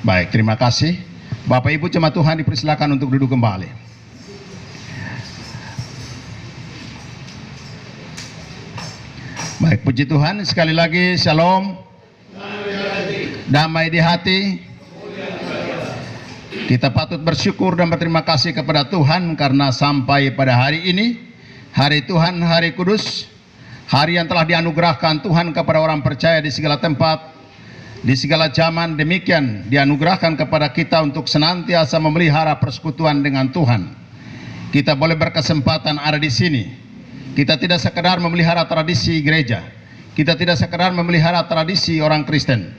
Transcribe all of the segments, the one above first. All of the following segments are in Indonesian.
Baik, terima kasih. Bapak Ibu jemaat Tuhan dipersilakan untuk duduk kembali. Baik, puji Tuhan, sekali lagi shalom. Damai di hati. Kita patut bersyukur dan berterima kasih kepada Tuhan karena sampai pada hari ini, hari Tuhan, hari kudus, hari yang telah dianugerahkan Tuhan kepada orang percaya di segala tempat, di segala zaman. Demikian dianugerahkan kepada kita untuk senantiasa memelihara persekutuan dengan Tuhan. Kita boleh berkesempatan ada di sini. Kita tidak sekedar memelihara tradisi gereja, kita tidak sekedar memelihara tradisi orang Kristen,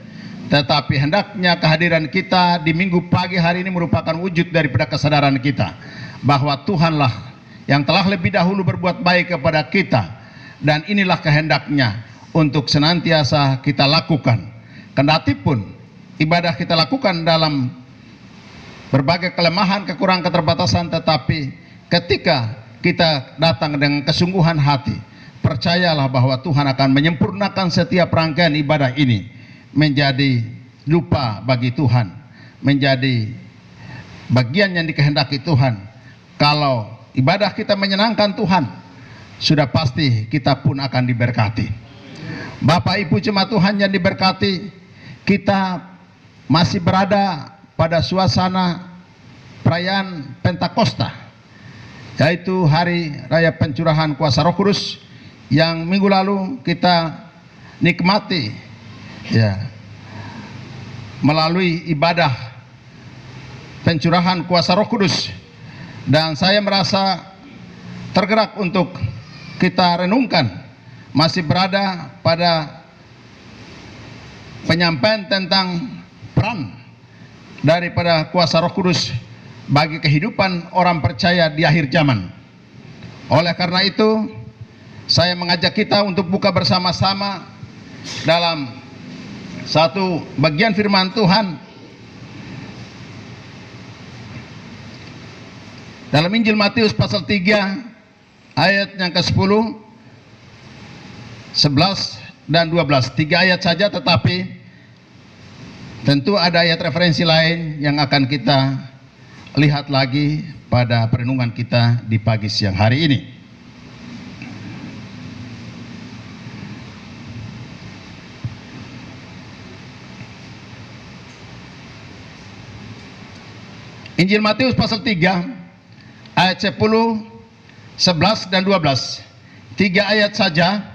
tetapi hendaknya kehadiran kita di minggu pagi hari ini merupakan wujud daripada kesadaran kita bahwa Tuhanlah yang telah lebih dahulu berbuat baik kepada kita, dan inilah kehendaknya untuk senantiasa kita lakukan. Kendati pun ibadah kita lakukan dalam berbagai kelemahan, kekurangan, keterbatasan, tetapi ketika kita datang dengan kesungguhan hati, percayalah bahwa Tuhan akan menyempurnakan setiap rangkaian ibadah ini menjadi lupa bagi Tuhan, menjadi bagian yang dikehendaki Tuhan. Kalau ibadah kita menyenangkan Tuhan, sudah pasti kita pun akan diberkati. Bapak Ibu jemaat Tuhan yang diberkati, kita masih berada pada suasana perayaan Pentakosta, yaitu hari raya pencurahan kuasa Roh Kudus yang minggu lalu kita nikmati melalui ibadah pencurahan kuasa Roh Kudus. Dan saya merasa tergerak untuk kita renungkan, masih berada pada penyampaian tentang peran daripada kuasa Roh Kudus bagi kehidupan orang percaya di akhir zaman. Oleh karena itu, saya mengajak kita untuk buka bersama-sama dalam satu bagian firman Tuhan dalam Injil Matius pasal 3 ayat yang ke-10, 11 dan 12. 3 ayat saja, tetapi tentu ada ayat referensi lain yang akan kita lihat lagi pada perenungan kita di pagi siang hari ini. Injil Matius pasal 3 ayat 10, 11 dan 12. 3 ayat saja.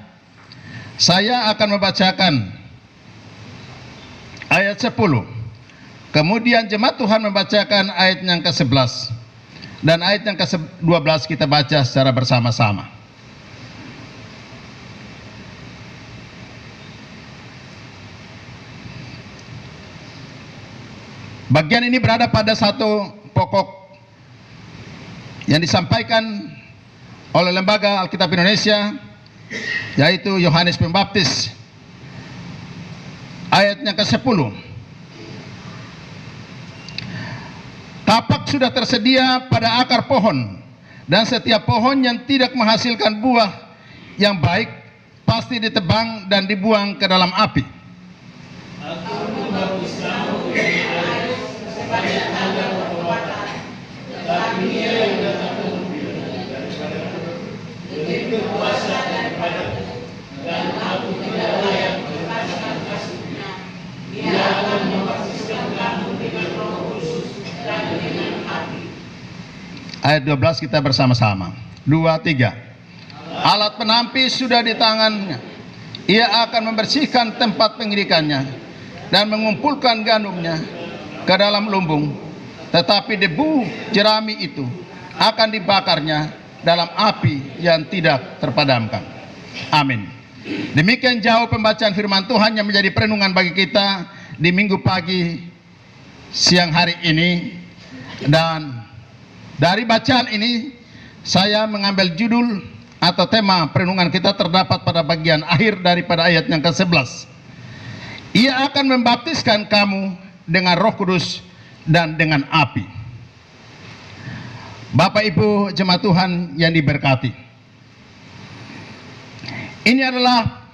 Saya akan membacakan ayat 10. Kemudian jemaat Tuhan membacakan ayat yang ke-11 dan ayat yang ke-12 kita baca secara bersama-sama. Bagian ini berada pada satu pokok yang disampaikan oleh Lembaga Alkitab Indonesia, yaitu Yohanes Pembaptis. Ayat yang ke-10. Tapak sudah tersedia pada akar pohon, dan setiap pohon yang tidak menghasilkan buah yang baik pasti ditebang dan dibuang ke dalam api. Ayat 12 kita bersama-sama. 2, 3. Alat penampis sudah di tangannya. Ia akan membersihkan tempat pengirikannya dan mengumpulkan gandumnya ke dalam lumbung. Tetapi debu jerami itu akan dibakarnya dalam api yang tidak terpadamkan. Amin. Demikian jauh pembacaan firman Tuhan yang menjadi perenungan bagi kita di minggu pagi siang hari ini. Dan dari bacaan ini saya mengambil judul atau tema perenungan kita terdapat pada bagian akhir daripada ayat yang ke-11. Ia akan membaptiskan kamu dengan Roh Kudus dan dengan api. Bapak Ibu jemaat Tuhan yang diberkati, ini adalah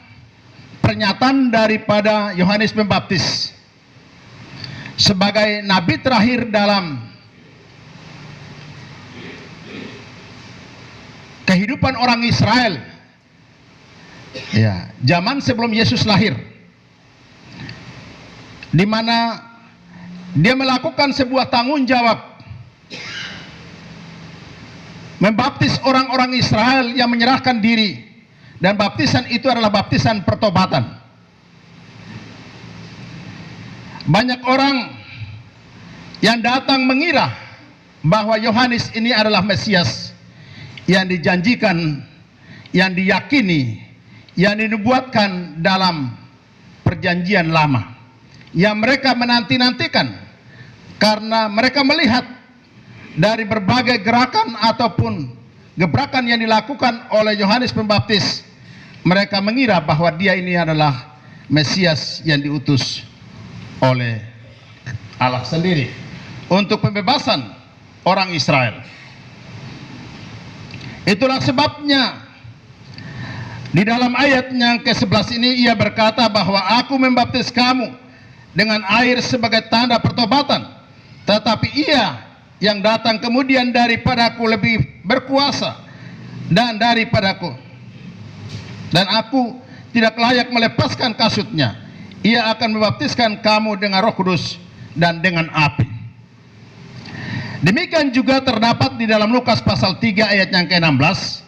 pernyataan daripada Yohanes Pembaptis sebagai nabi terakhir dalam kehidupan orang Israel, ya, zaman sebelum Yesus lahir, di mana dia melakukan sebuah tanggung jawab membaptis orang-orang Israel yang menyerahkan diri, dan baptisan itu adalah baptisan pertobatan. Banyak orang yang datang mengira bahwa Yohanes ini adalah Mesias yang dijanjikan, yang diyakini, yang dinubuatkan dalam perjanjian lama, yang mereka menanti-nantikan karena mereka melihat dari berbagai gerakan ataupun gebrakan yang dilakukan oleh Yohanes Pembaptis. Mereka mengira bahwa dia ini adalah Mesias yang diutus oleh Allah sendiri untuk pembebasan orang Israel. Itulah sebabnya di dalam ayat yang ke-11 ini ia berkata bahwa aku membaptis kamu dengan air sebagai tanda pertobatan, tetapi ia yang datang kemudian daripadaku lebih berkuasa dan daripadaku, dan aku tidak layak melepaskan kasutnya. Ia akan membaptiskan kamu dengan Roh Kudus dan dengan api. Demikian juga terdapat di dalam Lukas pasal 3 ayat yang ke-16.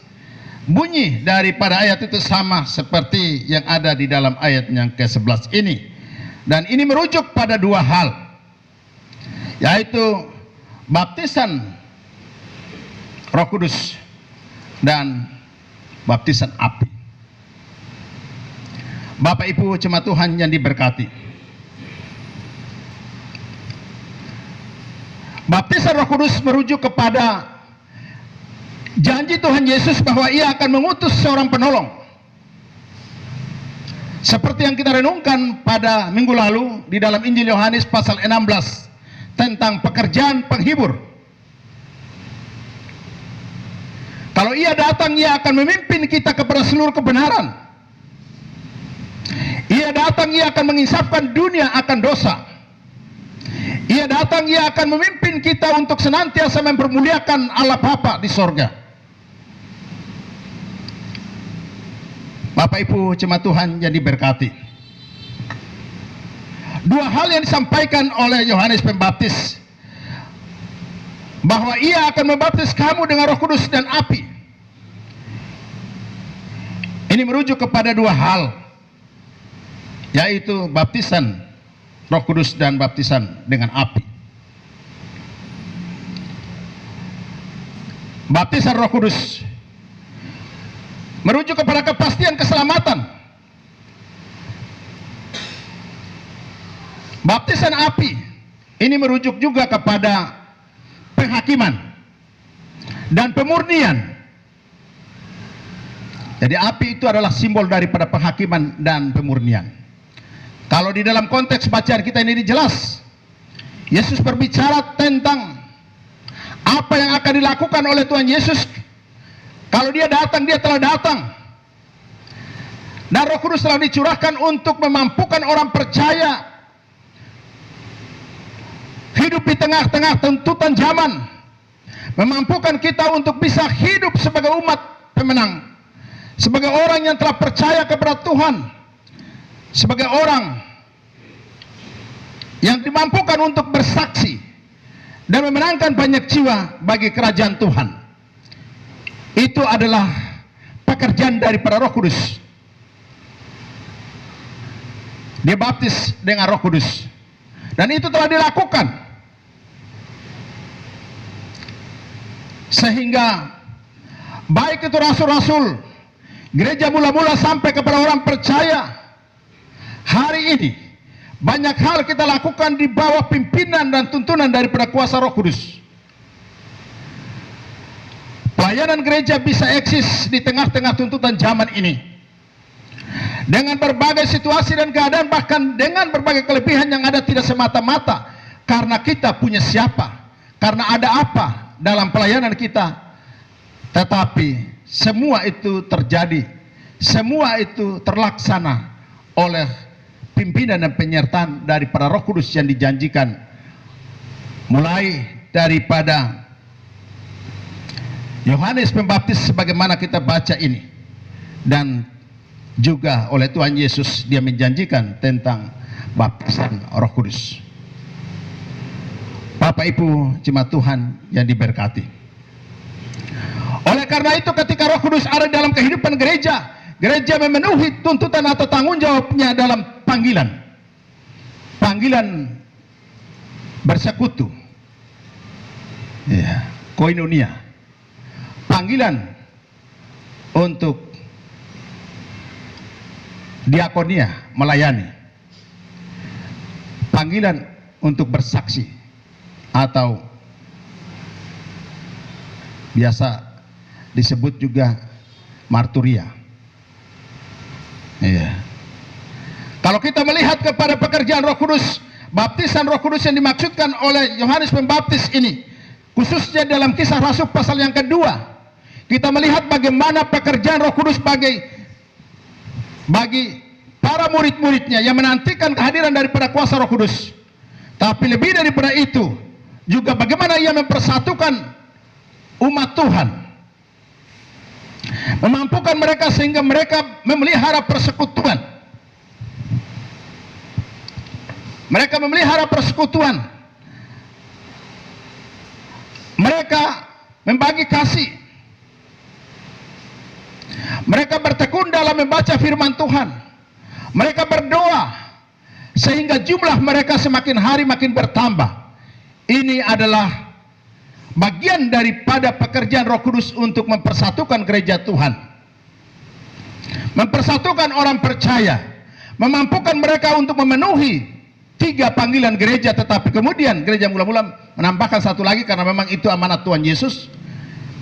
Bunyi daripada ayat itu sama seperti yang ada di dalam ayat yang ke-11 ini. Dan ini merujuk pada dua hal, yaitu baptisan Roh Kudus dan baptisan api. Bapak Ibu jemaat Tuhan yang diberkati, baptisan Roh Kudus merujuk kepada janji Tuhan Yesus bahwa ia akan mengutus seorang penolong. Seperti yang kita renungkan pada minggu lalu di dalam Injil Yohanes pasal 16 tentang pekerjaan penghibur. Kalau ia datang, ia akan memimpin kita kepada seluruh kebenaran. Ia datang, ia akan menginsafkan dunia akan dosa. Ia datang, ia akan memimpin kita untuk senantiasa mempermuliakan Allah Bapa di sorga. Bapak Ibu jemaat Tuhan yang diberkati, dua hal yang disampaikan oleh Yohanes Pembaptis, bahwa ia akan membaptis kamu dengan Roh Kudus dan api, ini merujuk kepada dua hal, yaitu baptisan Roh Kudus dan baptisan dengan api. Baptisan Roh Kudus merujuk kepada kepastian keselamatan. Baptisan api ini merujuk juga kepada penghakiman dan pemurnian. Jadi api itu adalah simbol daripada penghakiman dan pemurnian. Kalau di dalam konteks bacaan kita ini jelas, Yesus berbicara tentang apa yang akan dilakukan oleh Tuhan Yesus. Kalau dia datang, dia telah datang, dan Roh Kudus telah dicurahkan untuk memampukan orang percaya hidup di tengah-tengah tuntutan zaman, memampukan kita untuk bisa hidup sebagai umat pemenang, sebagai orang yang telah percaya kepada Tuhan, sebagai orang yang dimampukan untuk bersaksi dan memenangkan banyak jiwa bagi kerajaan Tuhan. Itu adalah pekerjaan daripada Roh Kudus. Dia baptis dengan Roh Kudus, dan itu telah dilakukan sehingga baik itu rasul-rasul, gereja mula-mula sampai kepada orang percaya hari ini, banyak hal kita lakukan di bawah pimpinan dan tuntunan daripada kuasa Roh Kudus. Pelayanan gereja bisa eksis di tengah-tengah tuntutan zaman ini, dengan berbagai situasi dan keadaan, bahkan dengan berbagai kelebihan yang ada, tidak semata-mata karena kita punya siapa, karena ada apa dalam pelayanan kita, tetapi semua itu terjadi, semua itu terlaksana oleh pimpinan dan penyertaan daripada Roh Kudus yang dijanjikan Mulai daripada Yohanes Pembaptis sebagaimana kita baca ini, dan juga oleh Tuhan Yesus dia menjanjikan tentang baptisan Roh Kudus. Bapak Ibu jemaat Tuhan yang diberkati, oleh karena itu ketika Roh Kudus ada dalam kehidupan gereja, gereja memenuhi tuntutan atau tanggung jawabnya dalam panggilan bersekutu, ya, koinonia, panggilan untuk diakonia, melayani, panggilan untuk bersaksi, atau biasa disebut juga marturia. Iya. Kalau kita melihat kepada pekerjaan Roh Kudus, baptisan Roh Kudus yang dimaksudkan oleh Yohanes Pembaptis ini, khususnya dalam Kisah Rasul pasal yang kedua, kita melihat bagaimana pekerjaan Roh Kudus bagi para murid-muridnya yang menantikan kehadiran daripada kuasa Roh Kudus. Tapi lebih daripada itu, juga bagaimana ia mempersatukan umat Tuhan, memampukan mereka sehingga mereka memelihara persekutuan. Mereka memelihara persekutuan. Mereka membagi kasih. Mereka bertekun dalam membaca firman Tuhan. Mereka berdoa sehingga jumlah mereka semakin hari makin bertambah. Ini adalah bagian daripada pekerjaan Roh Kudus untuk mempersatukan gereja Tuhan, mempersatukan orang percaya, memampukan mereka untuk memenuhi 3 panggilan gereja. Tetapi kemudian gereja mula-mula menambahkan satu lagi karena memang itu amanat Tuhan Yesus,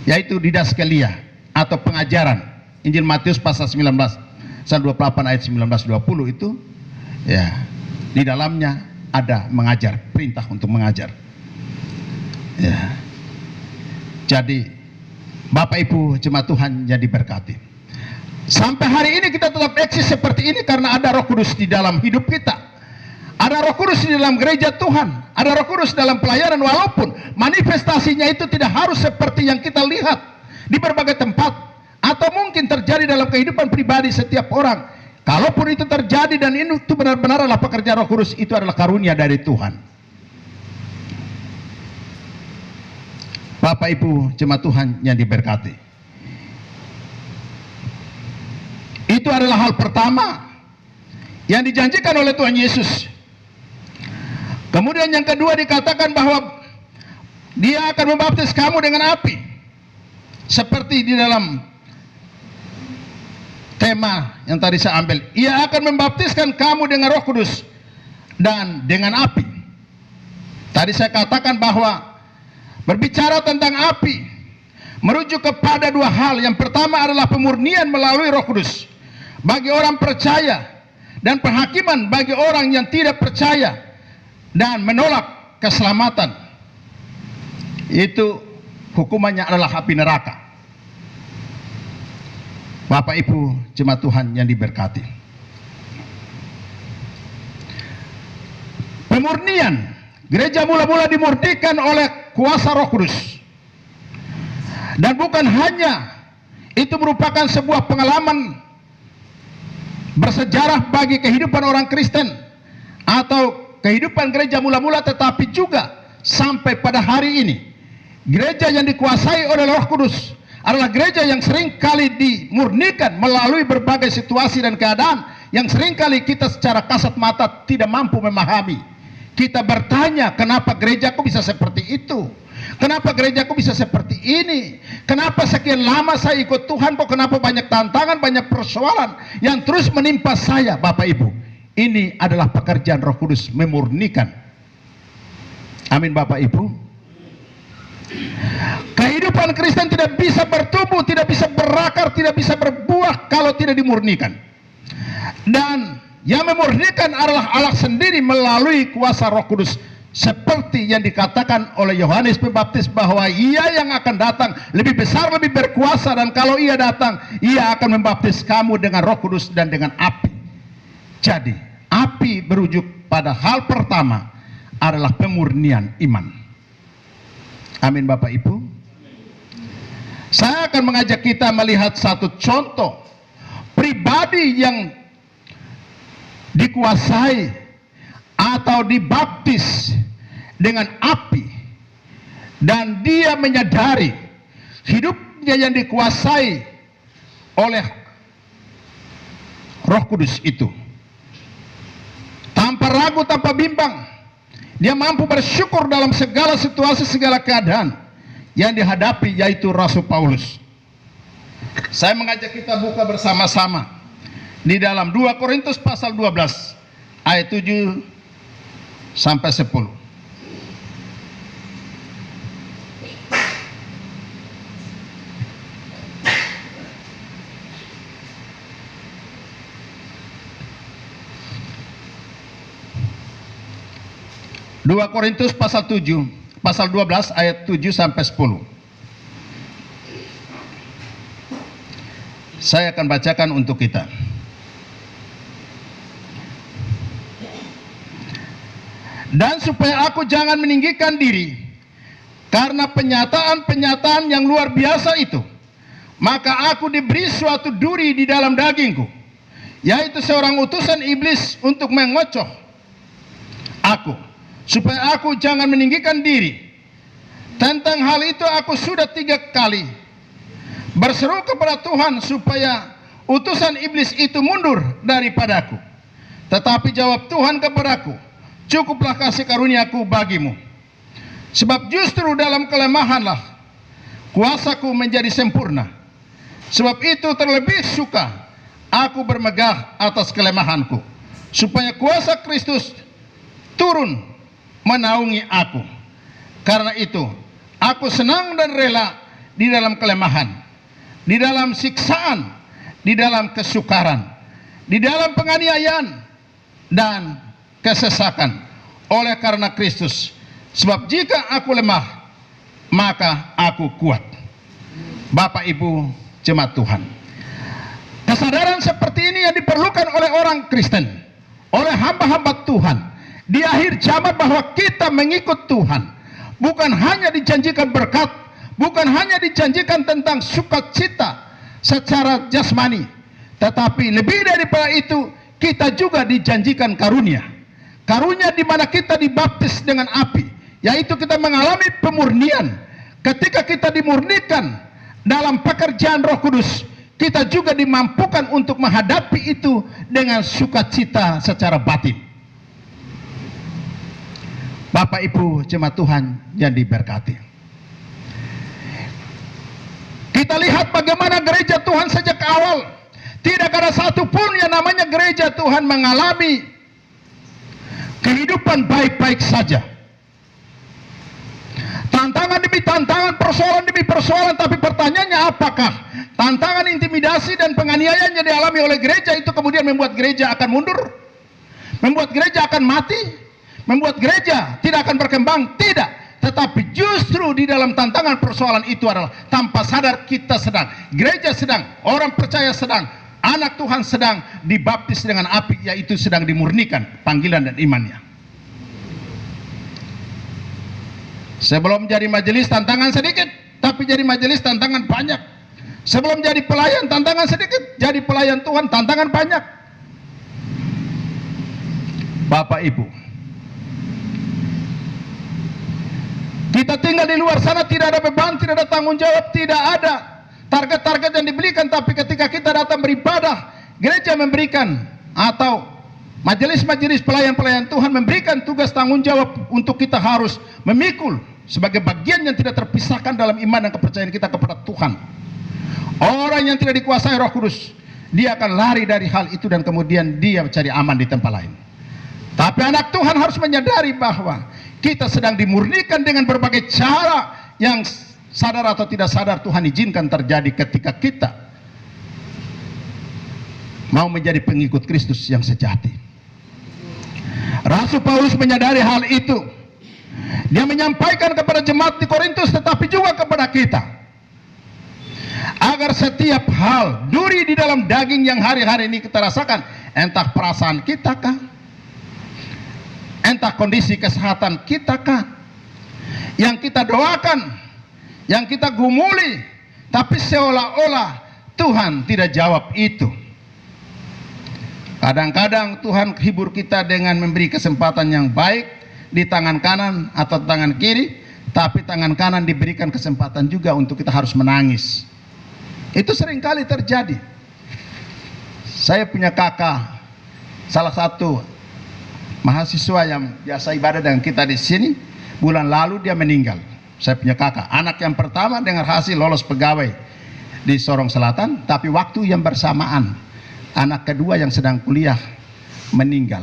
yaitu didaskelia atau pengajaran. Injil Matius pasal 19 pasal 28 ayat 19-20 itu, ya, di dalamnya ada mengajar, perintah untuk mengajar. Ya. Jadi Bapak Ibu jemaat Tuhan yang diberkati, sampai hari ini kita tetap eksis seperti ini karena ada Roh Kudus di dalam hidup kita. Ada Roh Kudus di dalam gereja Tuhan, ada Roh Kudus dalam pelayanan, walaupun manifestasinya itu tidak harus seperti yang kita lihat di berbagai tempat, atau mungkin terjadi dalam kehidupan pribadi setiap orang. Kalaupun itu terjadi dan itu benar-benar adalah pekerjaan Roh Kudus, itu adalah karunia dari Tuhan. Bapak Ibu jemaat Tuhan yang diberkati, itu adalah hal pertama yang dijanjikan oleh Tuhan Yesus. Kemudian yang kedua dikatakan bahwa dia akan membaptis kamu dengan api, seperti di dalam tema yang tadi saya ambil. Ia akan membaptiskan kamu dengan Roh Kudus dan dengan api. Tadi saya katakan bahwa berbicara tentang api merujuk kepada 2 hal. Yang pertama adalah pemurnian melalui Roh Kudus bagi orang percaya, dan penghakiman bagi orang yang tidak percaya dan menolak keselamatan. Itu hukumannya adalah api neraka. Bapak Ibu jemaat Tuhan yang diberkati, pemurnian, gereja mula-mula dimurnikan oleh kuasa Roh Kudus. Dan bukan hanya itu merupakan sebuah pengalaman bersejarah bagi kehidupan orang Kristen atau kehidupan gereja mula-mula, tetapi juga sampai pada hari ini gereja yang dikuasai oleh Roh Kudus adalah gereja yang sering kali dimurnikan melalui berbagai situasi dan keadaan yang sering kali kita secara kasat mata tidak mampu memahami. Kita bertanya, kenapa gerejaku bisa seperti itu? Kenapa gerejaku bisa seperti ini? Kenapa sekian lama saya ikut Tuhan, kok kenapa banyak tantangan, banyak persoalan yang terus menimpa saya? Bapak Ibu, ini adalah pekerjaan Roh Kudus memurnikan. Amin Bapak Ibu. Kehidupan Kristen tidak bisa bertumbuh, tidak bisa berakar, tidak bisa berbuah kalau tidak dimurnikan. Dan yang memurnikan adalah Allah sendiri melalui kuasa Roh Kudus, seperti yang dikatakan oleh Yohanes Pembaptis bahwa ia yang akan datang lebih besar, lebih berkuasa, dan kalau ia datang, ia akan membaptis kamu dengan Roh Kudus dan dengan api. Jadi api berujuk pada hal pertama adalah pemurnian iman. Amin Bapak Ibu. Saya akan mengajak kita melihat satu contoh pribadi yang dikuasai atau dibaptis dengan api, dan dia menyadari hidupnya yang dikuasai oleh Roh Kudus itu. Tanpa ragu, tanpa bimbang, dia mampu bersyukur dalam segala situasi, segala keadaan yang dihadapi, yaitu Rasul Paulus. Saya mengajak kita buka bersama-sama di dalam 2 Korintus pasal 12 ayat 7 sampai 10. Dua Korintus pasal 12 ayat 7 sampai 10. Saya akan bacakan untuk kita. Dan supaya aku jangan meninggikan diri karena penyataan-penyataan yang luar biasa itu, maka aku diberi suatu duri di dalam dagingku, yaitu seorang utusan iblis untuk mengocoh aku, supaya aku jangan meninggikan diri. Tentang hal itu aku sudah 3 kali berseru kepada Tuhan supaya utusan iblis itu mundur daripadaku. Tetapi jawab Tuhan kepadaku, cukuplah kasih karuniaku bagimu, sebab justru dalam kelemahanlah kuasaku menjadi sempurna. Sebab itu terlebih suka aku bermegah atas kelemahanku, supaya kuasa Kristus turun menaungi aku. Karena itu aku senang dan rela di dalam kelemahan, di dalam siksaan, di dalam kesukaran, di dalam penganiayaan dan kesesakan oleh karena Kristus. Sebab jika aku lemah, maka aku kuat. Bapak Ibu jemaat Tuhan, kesadaran seperti ini yang diperlukan oleh orang Kristen, oleh hamba-hamba Tuhan di akhir zaman, bahwa kita mengikut Tuhan bukan hanya dijanjikan berkat, bukan hanya dijanjikan tentang sukacita secara jasmani, tetapi lebih daripada itu kita juga dijanjikan karunia. Karunia di mana kita dibaptis dengan api, yaitu kita mengalami pemurnian. Ketika kita dimurnikan dalam pekerjaan Roh Kudus, kita juga dimampukan untuk menghadapi itu dengan sukacita secara batin. Bapak Ibu jemaat Tuhan yang diberkati, kita lihat bagaimana gereja Tuhan sejak awal tidak ada satupun yang namanya gereja Tuhan mengalami kehidupan baik-baik saja. Tantangan demi tantangan, persoalan demi persoalan, tapi pertanyaannya apakah tantangan intimidasi dan penganiayaan yang dialami oleh gereja itu kemudian membuat gereja akan mundur, membuat gereja akan mati, membuat gereja tidak akan berkembang? Tidak. Tetapi justru di dalam tantangan persoalan itu adalah tanpa sadar kita sedang, gereja sedang, orang percaya sedang, anak Tuhan sedang dibaptis dengan api, yaitu sedang dimurnikan panggilan dan imannya. Sebelum jadi majelis tantangan sedikit, tapi jadi majelis tantangan banyak. Sebelum jadi pelayan tantangan sedikit, jadi pelayan Tuhan tantangan banyak. Bapak Ibu, kita tinggal di luar sana, tidak ada beban, tidak ada tanggung jawab, tidak ada target-target yang diberikan. Tapi ketika kita datang beribadah, gereja memberikan, atau majelis-majelis pelayan-pelayan Tuhan memberikan tugas tanggung jawab untuk kita harus memikul sebagai bagian yang tidak terpisahkan dalam iman dan kepercayaan kita kepada Tuhan. Orang yang tidak dikuasai Roh Kudus, dia akan lari dari hal itu dan kemudian dia mencari aman di tempat lain. Tapi anak Tuhan harus menyadari bahwa kita sedang dimurnikan dengan berbagai cara yang sadar atau tidak sadar Tuhan izinkan terjadi ketika kita mau menjadi pengikut Kristus yang sejati. Rasul Paulus menyadari hal itu. Dia menyampaikan kepada jemaat di Korintus, tetapi juga kepada kita, agar setiap hal, duri di dalam daging yang hari-hari ini kita rasakan, entah perasaan kita kah, entah kondisi kesehatan kita kah, yang kita doakan, yang kita gumuli, tapi seolah-olah Tuhan tidak jawab itu. Kadang-kadang Tuhan hibur kita dengan memberi kesempatan yang baik di tangan kanan atau tangan kiri, tapi tangan kanan diberikan kesempatan juga untuk kita harus menangis. Itu seringkali terjadi. Saya punya kakak, salah satu mahasiswa yang biasa ibadah dengan kita di sini. Bulan lalu dia meninggal. Saya punya kakak, anak yang pertama dengan hasil lolos pegawai di Sorong Selatan, tapi waktu yang bersamaan anak kedua yang sedang kuliah meninggal.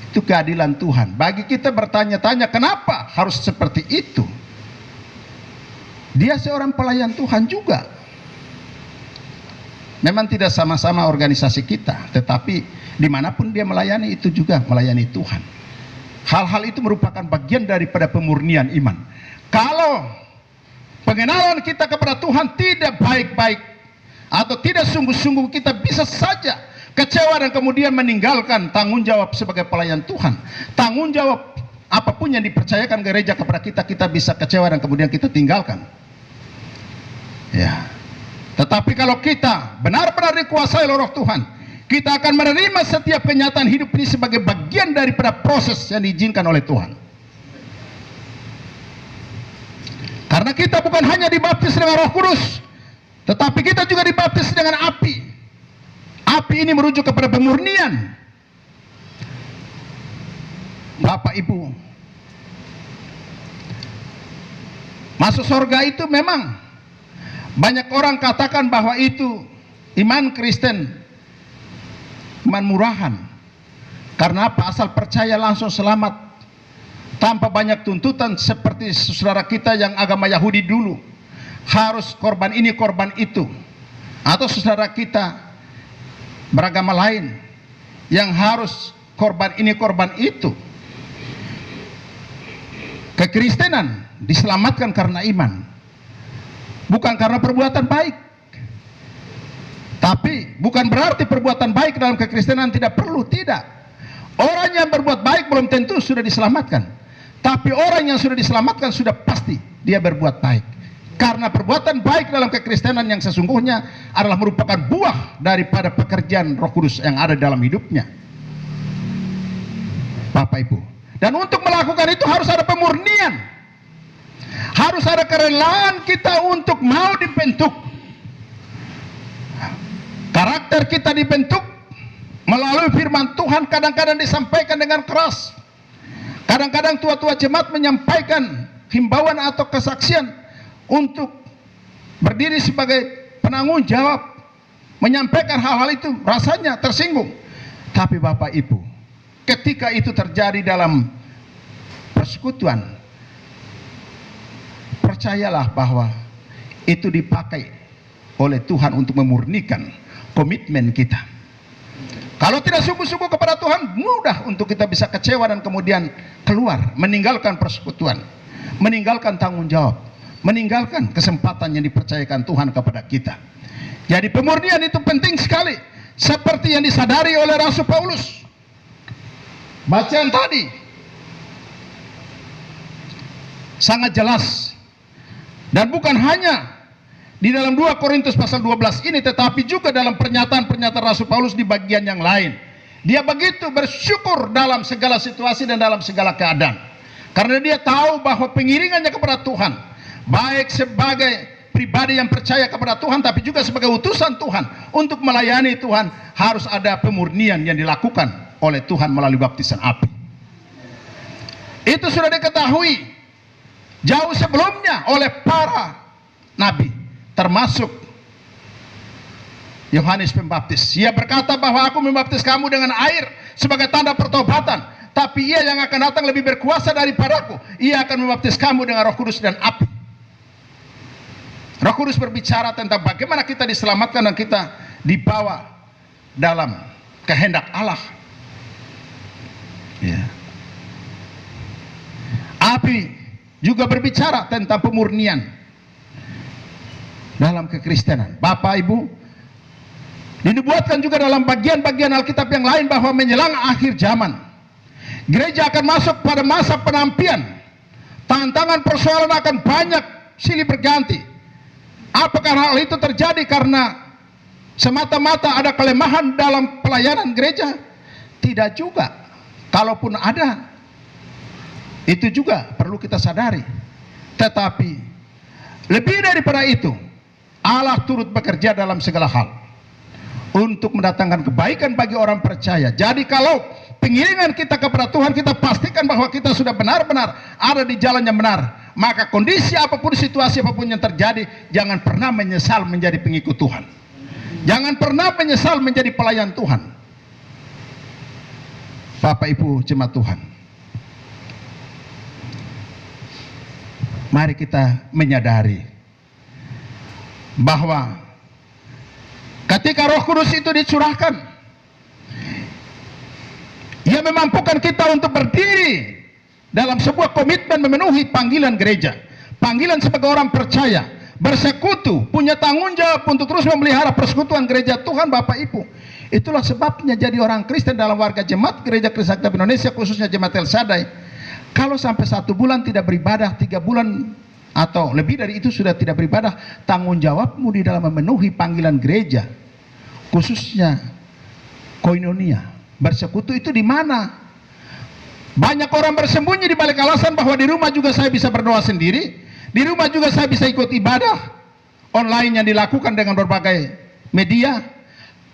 Itu keadilan Tuhan. Bagi kita bertanya-tanya, kenapa harus seperti itu? Dia seorang pelayan Tuhan juga. Memang tidak sama-sama organisasi kita, tetapi dimanapun dia melayani, itu juga melayani Tuhan. Hal-hal itu merupakan bagian daripada pemurnian iman. Kalau pengenalan kita kepada Tuhan tidak baik-baik atau tidak sungguh-sungguh, kita bisa saja kecewa dan kemudian meninggalkan tanggung jawab sebagai pelayan Tuhan. Tanggung jawab apapun yang dipercayakan gereja kepada kita, kita bisa kecewa dan kemudian kita tinggalkan. Ya. Tetapi kalau kita benar-benar dikuasai oleh Roh Tuhan, kita akan menerima setiap kenyataan hidup ini sebagai bagian daripada proses yang diizinkan oleh Tuhan. Karena kita bukan hanya dibaptis dengan Roh Kudus, tetapi kita juga dibaptis dengan api. Api ini merujuk kepada pemurnian. Bapak Ibu, masuk surga itu memang banyak orang katakan bahwa itu iman Kristen, iman murahan. Karena apa? Asal percaya langsung selamat, tanpa banyak tuntutan seperti saudara kita yang agama Yahudi dulu, harus korban ini korban itu, atau saudara kita beragama lain yang harus korban ini korban itu. Kekristenan diselamatkan karena iman, bukan karena perbuatan baik. Tapi bukan berarti perbuatan baik dalam kekristenan tidak perlu, tidak. Orang yang berbuat baik belum tentu sudah diselamatkan. Tapi orang yang sudah diselamatkan sudah pasti dia berbuat baik. Karena perbuatan baik dalam kekristenan yang sesungguhnya adalah merupakan buah daripada pekerjaan Roh Kudus yang ada dalam hidupnya. Bapak Ibu. Dan untuk melakukan itu harus ada pemurnian. Harus ada kerelaan kita untuk mau dibentuk. Karakter kita dibentuk melalui firman Tuhan, kadang-kadang disampaikan dengan keras. Kadang-kadang tua-tua jemaat menyampaikan himbauan atau kesaksian untuk berdiri sebagai penanggung jawab, menyampaikan hal-hal itu rasanya tersinggung. Tapi Bapak Ibu, ketika itu terjadi dalam persekutuan, percayalah bahwa itu dipakai oleh Tuhan untuk memurnikan komitmen kita. Kalau tidak sungguh-sungguh kepada Tuhan, mudah untuk kita bisa kecewa dan kemudian keluar, meninggalkan persekutuan, meninggalkan tanggung jawab, meninggalkan kesempatan yang dipercayakan Tuhan kepada kita. Jadi pemurnian itu penting sekali, seperti yang disadari oleh Rasul Paulus. Bacaan tadi sangat jelas, dan bukan hanya di dalam 2 Korintus pasal 12 ini, tetapi juga dalam pernyataan-pernyataan Rasul Paulus di bagian yang lain. Dia begitu bersyukur dalam segala situasi dan dalam segala keadaan. Karena dia tahu bahwa pengiringannya kepada Tuhan, baik sebagai pribadi yang percaya kepada Tuhan, tapi juga sebagai utusan Tuhan untuk melayani Tuhan, harus ada pemurnian yang dilakukan oleh Tuhan melalui baptisan api. Itu sudah diketahui jauh sebelumnya oleh para nabi, termasuk Yohanes Pembaptis. Ia berkata bahwa aku membaptis kamu dengan air sebagai tanda pertobatan, tapi ia yang akan datang lebih berkuasa daripadaku. Ia akan membaptis kamu dengan Roh Kudus dan api. Roh Kudus berbicara tentang bagaimana kita diselamatkan dan kita dibawa dalam kehendak Allah. Ya. Api juga berbicara tentang pemurnian dalam kekristenan. Bapak Ibu, dinubuatkan juga dalam bagian-bagian Alkitab yang lain bahwa menjelang akhir zaman, gereja akan masuk pada masa penampian, Tantangan persoalan akan banyak silih berganti. Apakah hal itu terjadi karena semata-mata ada kelemahan dalam pelayanan gereja? Tidak juga. Kalaupun ada, itu juga perlu kita sadari. Tetapi lebih daripada itu, Allah turut bekerja dalam segala hal untuk mendatangkan kebaikan bagi orang percaya. Jadi kalau pengiringan kita kepada Tuhan, kita pastikan bahwa kita sudah benar-benar ada di jalan yang benar. Maka kondisi apapun, situasi apapun yang terjadi, jangan pernah menyesal menjadi pengikut Tuhan. Jangan pernah menyesal menjadi pelayan Tuhan. Bapak Ibu jemaat Tuhan, mari kita menyadari bahwa ketika Roh Kudus itu dicurahkan, Ia memampukan kita untuk berdiri dalam sebuah komitmen memenuhi panggilan gereja, panggilan sebagai orang percaya, bersekutu, punya tanggung jawab untuk terus memelihara persekutuan gereja Tuhan. Bapak Ibu, itulah sebabnya jadi orang Kristen dalam warga jemaat Gereja Kristen Alkitab Indonesia, khususnya Jemaat El Shaddai, kalau sampai 1 bulan tidak beribadah, 3 bulan atau lebih dari itu sudah tidak beribadah, tanggung jawabmu di dalam memenuhi panggilan gereja, khususnya koinonia, bersekutu itu di mana? Banyak orang bersembunyi di balik alasan bahwa di rumah juga saya bisa berdoa sendiri, di rumah juga saya bisa ikut ibadah online yang dilakukan dengan berbagai media.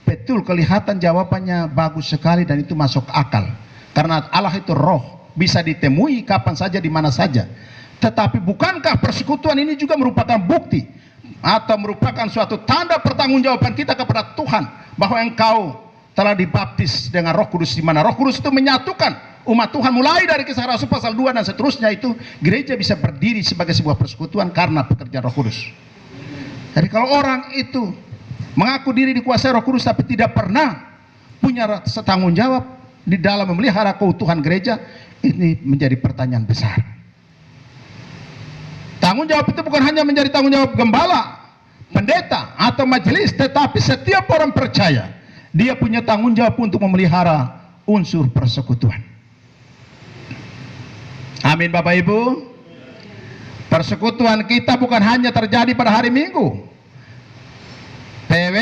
Betul, kelihatan jawabannya bagus sekali dan itu masuk akal. Karena Allah itu roh, bisa ditemui kapan saja, di mana saja. Tetapi bukankah persekutuan ini juga merupakan bukti atau merupakan suatu tanda pertanggungjawaban kita kepada Tuhan bahwa engkau telah dibaptis dengan Roh Kudus, di mana Roh Kudus itu menyatukan umat Tuhan. Mulai dari Kisah Rasul pasal 2 dan seterusnya, itu gereja bisa berdiri sebagai sebuah persekutuan karena pekerjaan Roh Kudus. Jadi kalau orang itu mengaku diri dikuasai Roh Kudus tapi tidak pernah punya tanggung jawab di dalam memelihara keutuhan gereja, ini menjadi pertanyaan besar. Tanggung jawab itu bukan hanya menjadi tanggung jawab gembala, pendeta, atau majelis, tetapi setiap orang percaya, dia punya tanggung jawab untuk memelihara unsur persekutuan. Amin Bapak Ibu. Persekutuan kita bukan hanya terjadi pada hari Minggu. PW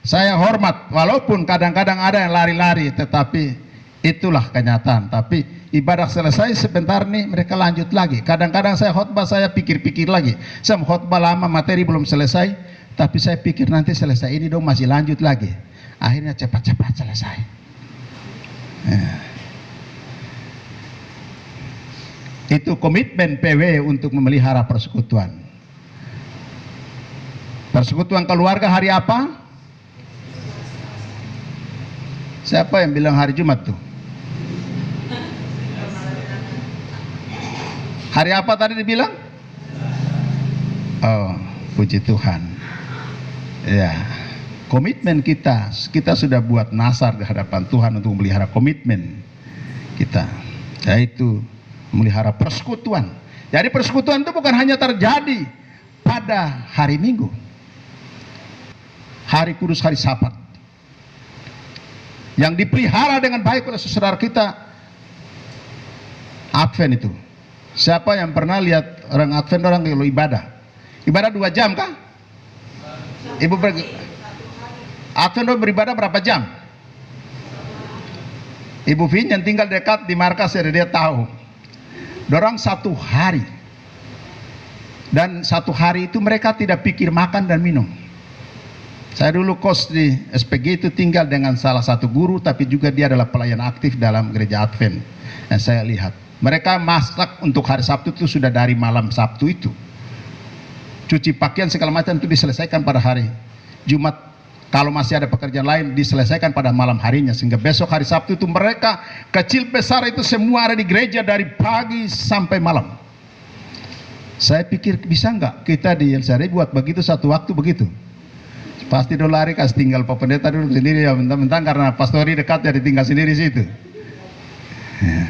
saya hormat, walaupun kadang-kadang ada yang lari-lari, tetapi itulah kenyataan. Tapi ibadah selesai sebentar nih, mereka lanjut lagi. Kadang-kadang saya khotbah, saya pikir-pikir lagi. Saya khotbah lama, materi belum selesai, tapi saya pikir nanti selesai ini dong, masih lanjut lagi. Akhirnya cepat-cepat selesai. Itu komitmen PW untuk memelihara persekutuan. Persekutuan keluarga hari apa? Siapa yang bilang hari Jumat tuh? Hari apa tadi dibilang? Oh, puji Tuhan. Ya, komitmen kita sudah buat nasar di hadapan Tuhan untuk memelihara komitmen kita, yaitu memelihara persekutuan. Jadi persekutuan itu bukan hanya terjadi pada hari Minggu, hari kudus, hari Sabat, yang dipelihara dengan baik oleh saudara kita. Advent itu, siapa yang pernah lihat orang Advent, orang kalau ibadah 2 jam kah? Ibu Advent beribadah berapa jam? Ibu Vin yang tinggal dekat di markas, dia tahu. Dorang 1 hari, dan 1 hari itu mereka tidak pikir makan dan minum. Saya dulu kos di SPG itu, tinggal dengan salah satu guru, tapi juga dia adalah pelayan aktif dalam gereja Advent. Dan saya lihat mereka masak untuk hari Sabtu itu sudah dari malam Sabtu itu. Cuci pakaian segala macam itu diselesaikan pada hari Jumat. Kalau masih ada pekerjaan lain, diselesaikan pada malam harinya, sehingga besok hari Sabtu itu mereka kecil besar itu semua ada di gereja dari pagi sampai malam. Saya pikir bisa nggak kita di El Shaddai buat begitu satu waktu begitu? Pasti dulu lari, kasih tinggal Pak Pendeta dulu sendiri ya, mentang-mentang karena pastori dekat jadi tinggal sendiri situ. Ya.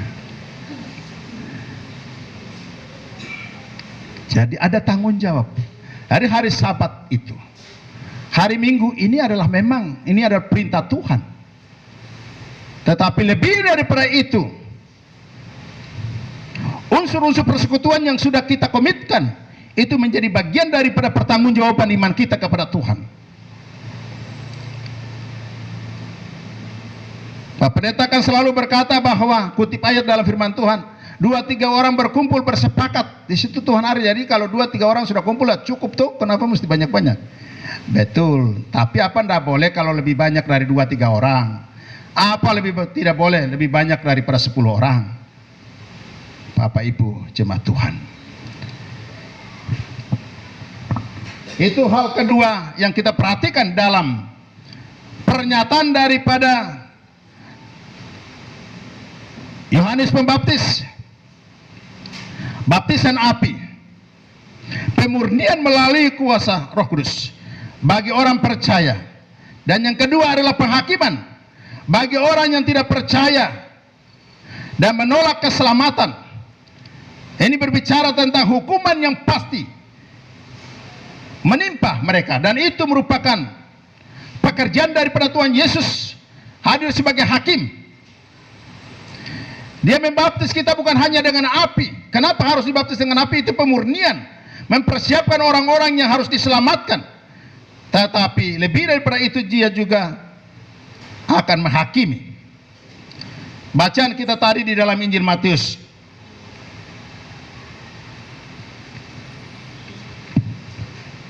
Jadi ada tanggung jawab. Dari hari Sabat itu, hari Minggu ini adalah memang, ini adalah perintah Tuhan. Tetapi lebih daripada itu, unsur-unsur persekutuan yang sudah kita komitkan itu menjadi bagian daripada pertanggungjawaban iman kita kepada Tuhan. Pak Pendeta akan selalu berkata bahwa, kutip ayat dalam firman Tuhan, 2-3 orang berkumpul bersepakat, di situ Tuhan ada. Jadi kalau 2-3 orang sudah kumpul lah cukup tuh, kenapa mesti banyak-banyak? Betul, tapi apa tidak boleh kalau lebih banyak dari 2-3 orang? Apa tidak boleh lebih banyak daripada 10 orang? Bapak Ibu jemaat Tuhan, itu hal kedua yang kita perhatikan dalam pernyataan daripada Yohanes Pembaptis. Baptisan api, pemurnian melalui kuasa Roh Kudus bagi orang percaya. Dan yang kedua adalah penghakiman bagi orang yang tidak percaya dan menolak keselamatan. Ini berbicara tentang hukuman yang pasti menimpa mereka, dan itu merupakan pekerjaan daripada Tuhan Yesus hadir sebagai hakim. Dia membaptis kita bukan hanya dengan api. Kenapa harus dibaptis dengan api? Itu pemurnian, mempersiapkan orang-orang yang harus diselamatkan. Tetapi lebih daripada itu, dia juga akan menghakimi. Bacaan kita tadi di dalam Injil Matius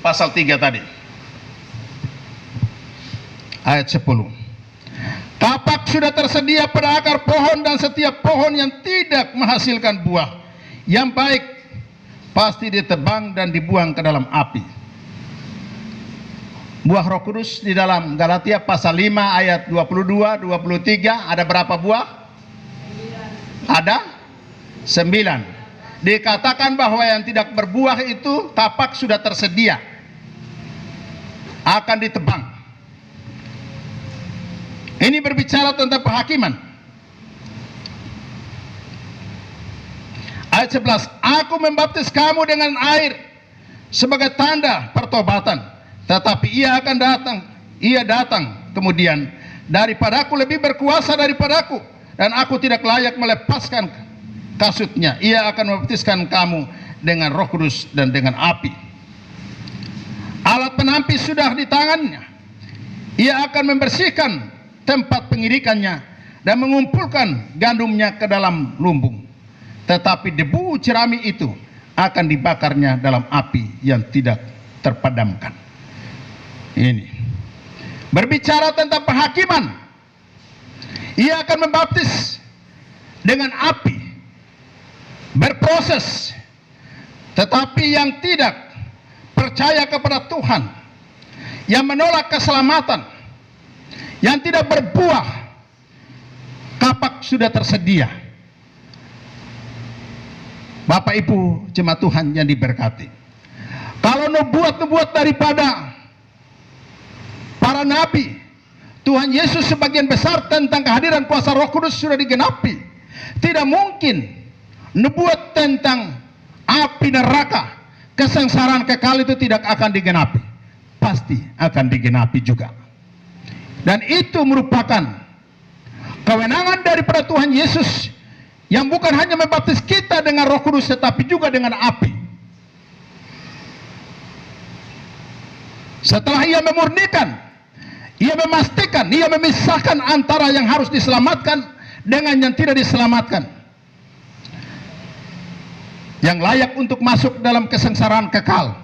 pasal 3 tadi, ayat 10. Tapak sudah tersedia pada akar pohon, dan setiap pohon yang tidak menghasilkan buah yang baik pasti ditebang dan dibuang ke dalam api. Buah Roh Kudus di dalam Galatia pasal 5 ayat 22, 23 ada berapa buah? Ada 9. Dikatakan bahwa yang tidak berbuah itu tapak sudah tersedia, akan ditebang. Ini berbicara tentang penghakiman. Ayat 11, aku membaptis kamu dengan air sebagai tanda pertobatan, tetapi ia datang kemudian daripadaku, lebih berkuasa daripadaku, dan aku tidak layak melepaskan kasutnya. Ia akan membaptiskan kamu dengan Roh Kudus dan dengan api. Alat penampis sudah di tangannya. Ia akan membersihkan tempat pengirikannya dan mengumpulkan gandumnya ke dalam lumbung. Tetapi debu jerami itu akan dibakarnya dalam api yang tidak terpadamkan. Ini berbicara tentang penghakiman. Ia akan membaptis dengan api, berproses. Tetapi yang tidak percaya kepada Tuhan, yang menolak keselamatan, yang tidak berbuah, kapak sudah tersedia. Bapak Ibu jemaat Tuhan yang diberkati, kalau nubuat-nubuat daripada para nabi Tuhan Yesus sebagian besar tentang kehadiran kuasa Roh Kudus sudah digenapi, tidak mungkin nubuat tentang api neraka, kesengsaraan kekal itu tidak akan digenapi. Pasti akan digenapi juga. Dan itu merupakan kewenangan daripada Tuhan Yesus, yang bukan hanya membaptis kita dengan Roh Kudus, tetapi juga dengan api. Setelah ia memurnikan, ia memastikan, ia memisahkan antara yang harus diselamatkan dengan yang tidak diselamatkan, yang layak untuk masuk dalam kesengsaraan kekal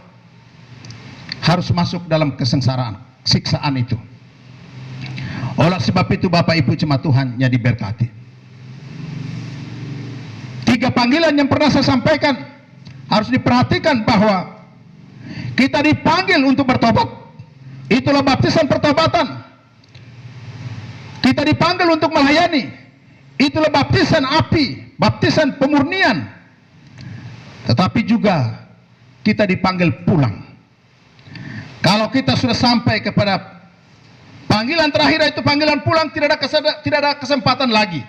harus masuk dalam kesengsaraan, siksaan itu. Oleh sebab itu Bapak Ibu jemaat Tuhan yang diberkati, 3 panggilan yang pernah saya sampaikan harus diperhatikan, bahwa kita dipanggil untuk bertobat. Itulah baptisan pertobatan. Kita dipanggil untuk melayani. Itulah baptisan api, baptisan pemurnian. Tetapi juga kita dipanggil pulang. Kalau kita sudah sampai kepada panggilan terakhir, itu panggilan pulang, tidak ada kesempatan lagi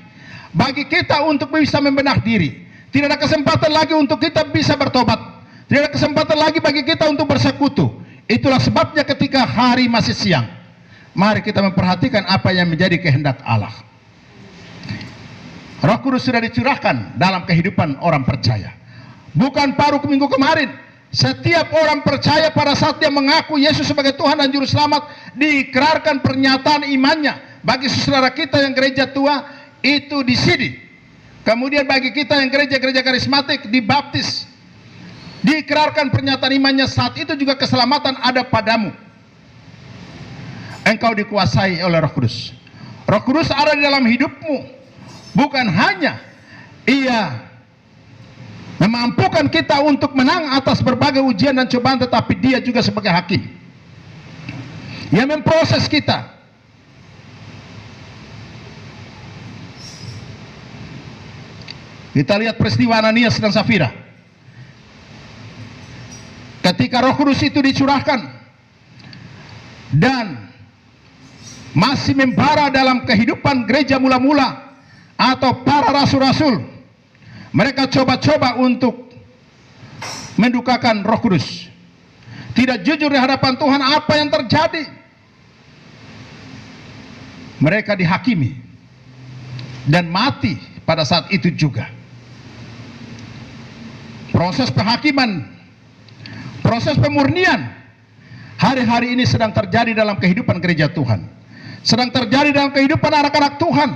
bagi kita untuk bisa membenah diri. Tidak ada kesempatan lagi untuk kita bisa bertobat. Tidak ada kesempatan lagi bagi kita untuk bersekutu. Itulah sebabnya ketika hari masih siang, mari kita memperhatikan apa yang menjadi kehendak Allah. Roh Kudus sudah dicurahkan dalam kehidupan orang percaya. Bukan baru minggu kemarin, setiap orang percaya pada saat dia mengaku Yesus sebagai Tuhan dan Juru Selamat, diikrarkan pernyataan imannya. Bagi saudara kita yang gereja tua, itu di sini. Kemudian bagi kita yang gereja-gereja karismatik, dibaptis. Diikrarkan pernyataan imannya, saat itu juga keselamatan ada padamu. Engkau dikuasai oleh Roh Kudus. Roh Kudus ada di dalam hidupmu. Bukan hanya Ia memampukan kita untuk menang atas berbagai ujian dan cobaan, tetapi Dia juga sebagai hakim yang memproses kita. Kita lihat peristiwa Ananias dan Safira. Ketika Roh Kudus itu dicurahkan dan masih membara dalam kehidupan gereja mula-mula atau para rasul-rasul, mereka coba-coba untuk mendukakan Roh Kudus. Tidak jujur di hadapan Tuhan. Apa yang terjadi? Mereka dihakimi dan mati pada saat itu juga. Proses penghakiman, proses pemurnian hari-hari ini sedang terjadi dalam kehidupan gereja Tuhan, sedang terjadi dalam kehidupan anak-anak Tuhan.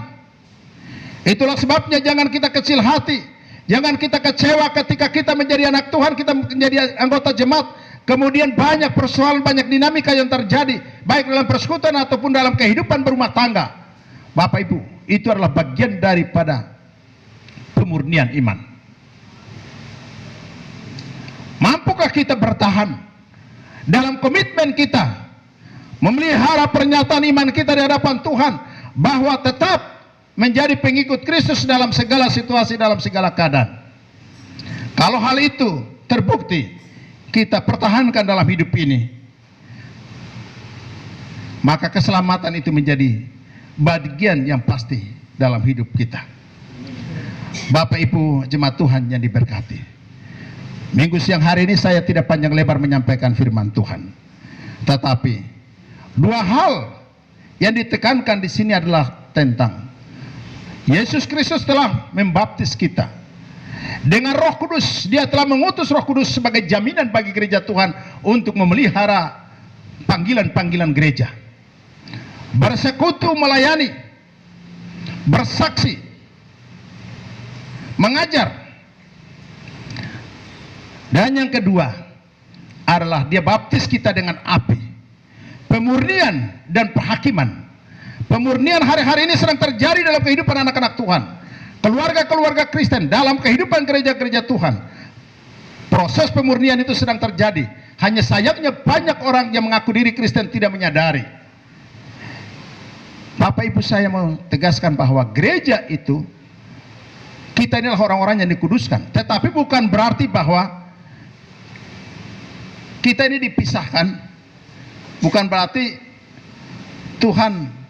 Itulah sebabnya jangan kita kecil hati, jangan kita kecewa ketika kita menjadi anak Tuhan, kita menjadi anggota jemaat, kemudian banyak persoalan, banyak dinamika yang terjadi, baik dalam persekutuan ataupun dalam kehidupan berumah tangga. Bapak Ibu, itu adalah bagian daripada pemurnian iman. Mampukah kita bertahan dalam komitmen kita memelihara pernyataan iman kita di hadapan Tuhan, bahwa tetap menjadi pengikut Kristus dalam segala situasi, dalam segala keadaan. Kalau hal itu terbukti, kita pertahankan dalam hidup ini, maka keselamatan itu menjadi bagian yang pasti dalam hidup kita. Bapak Ibu jemaat Tuhan yang diberkati, minggu siang hari ini saya tidak panjang lebar menyampaikan firman Tuhan, tetapi dua hal yang ditekankan di sini adalah tentang Yesus Kristus telah membaptis kita dengan Roh Kudus. Dia telah mengutus Roh Kudus sebagai jaminan bagi gereja Tuhan untuk memelihara panggilan-panggilan gereja, bersekutu, melayani, bersaksi, mengajar. Dan yang kedua adalah Dia baptis kita dengan api, pemurnian dan penghakiman. Pemurnian hari-hari ini sedang terjadi dalam kehidupan anak-anak Tuhan, keluarga-keluarga Kristen, dalam kehidupan gereja-gereja Tuhan. Proses pemurnian itu sedang terjadi. Hanya sayangnya banyak orang yang mengaku diri Kristen tidak menyadari. Bapak Ibu, saya mau tegaskan bahwa gereja itu, kita inilah orang-orang yang dikuduskan. Tetapi bukan berarti bahwa kita ini dipisahkan. Bukan berarti Tuhan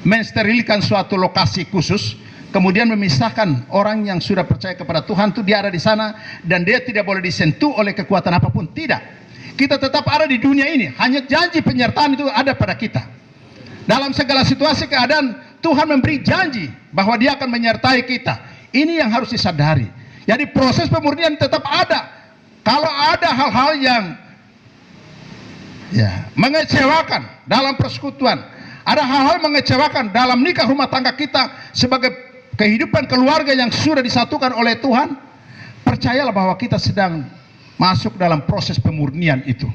mensterilkan suatu lokasi khusus, kemudian memisahkan orang yang sudah percaya kepada Tuhan itu, dia ada di sana dan dia tidak boleh disentuh oleh kekuatan apapun. Tidak, kita tetap ada di dunia ini. Hanya janji penyertaan itu ada pada kita. Dalam segala situasi keadaan, Tuhan memberi janji bahwa Dia akan menyertai kita. Ini yang harus disadari. Jadi proses pemurnian tetap ada. Kalau ada hal-hal yang mengecewakan dalam persekutuan, ada hal-hal mengecewakan dalam nikah rumah tangga kita sebagai kehidupan keluarga yang sudah disatukan oleh Tuhan, percayalah bahwa kita sedang masuk dalam proses pemurnian itu.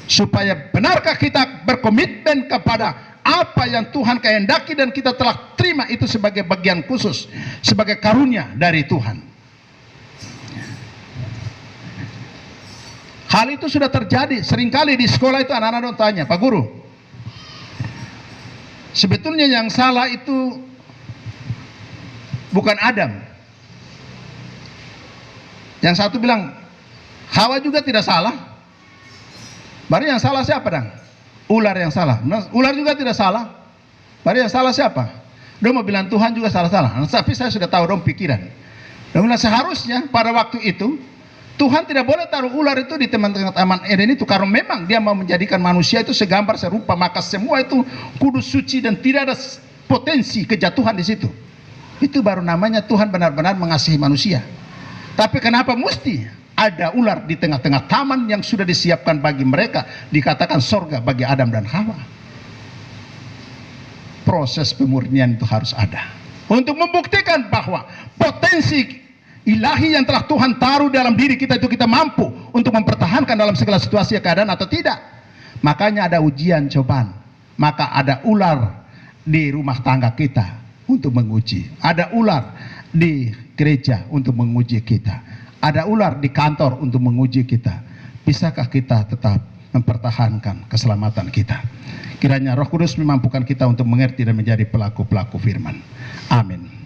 Supaya benarkah kita berkomitmen kepada apa yang Tuhan kehendaki dan kita telah terima itu sebagai bagian khusus, sebagai karunia dari Tuhan. Hal itu sudah terjadi. Seringkali di sekolah itu anak-anak tanya, Pak Guru, sebetulnya yang salah itu bukan Adam. Yang satu bilang Hawa juga tidak salah. Berarti yang salah siapa dong? Ular yang salah. Nah, ular juga tidak salah. Berarti yang salah siapa? Dia mau bilang Tuhan juga salah-salah. Nah, tapi saya sudah tahu dong pikiran. Dia bilang seharusnya pada waktu itu Tuhan tidak boleh taruh ular itu di taman Eden itu, karena memang Dia mau menjadikan manusia itu segambar serupa, maka semua itu kudus, suci, dan tidak ada potensi kejatuhan di situ. Itu baru namanya Tuhan benar-benar mengasihi manusia. Tapi kenapa mesti ada ular di tengah-tengah taman yang sudah disiapkan bagi mereka, dikatakan sorga bagi Adam dan Hawa? Proses pemurnian itu harus ada untuk membuktikan bahwa potensi ilahi yang telah Tuhan taruh dalam diri kita itu kita mampu untuk mempertahankan dalam segala situasi keadaan atau tidak. Makanya ada ujian cobaan, maka ada ular di rumah tangga kita untuk menguji, ada ular di gereja untuk menguji kita, ada ular di kantor untuk menguji kita. Bisakah kita tetap mempertahankan keselamatan kita? Kiranya Roh Kudus memampukan kita untuk mengerti dan menjadi pelaku-pelaku firman. Amin.